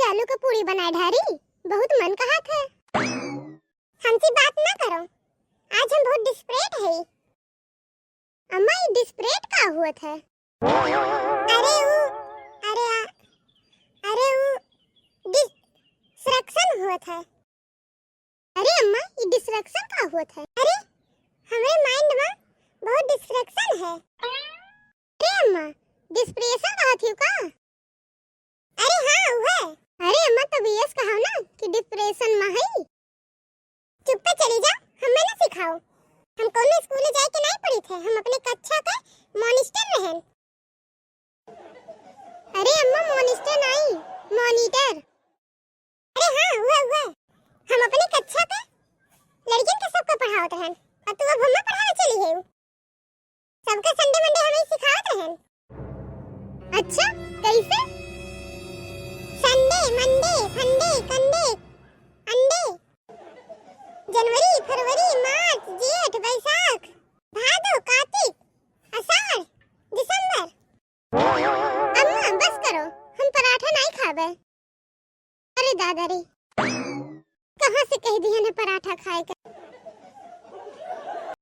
आलू का पूरी बनाए ढारी, बहुत मन कहा था। हमसे बात ना करो, आज हम बहुत डिस्परेट है। अम्मा ये डिस्परेट का हुआ था? अरे वो डिस्ट्रक्शन हुआ था। अरे अम्मा ये डिस्ट्रक्शन का हुआ था? अरे हमारे माइंड में बहुत डिस्ट्रक्शन है। अरे अम्मा डिस्प्रेशन कहा थी का? अरे हाँ हुआ। अरे अम्मा तब यस कहा ना कि डिप्रेशन में है। चुप पे चली जा, हमें ना सिखाओ। हम कौन स्कूल जाए के नहीं पढ़ी थे, हम अपने कक्षा का मॉनिटर रहन। अरे अम्मा मॉनिटर नहीं, मॉनिटर। अरे हाँ हुआ। हम अपने कक्षा का लड़कियों के सबको पढ़ावत रहन, और तू अब हमें पढ़ाने चली है। सबका संडे मंडे हमें सिखावत रहन। अच्छा कैसे? संडे मंडे फंडे कंडे अंडे, जनवरी फरवरी मार्च जेठ बैसाख भादो कार्तिक आषाढ़ दिसंबर। अम्मा बस करो, हम पराठा नहीं खाबे। अरे दादा रे, कहाँ से कह दिया ने पराठा खाए का?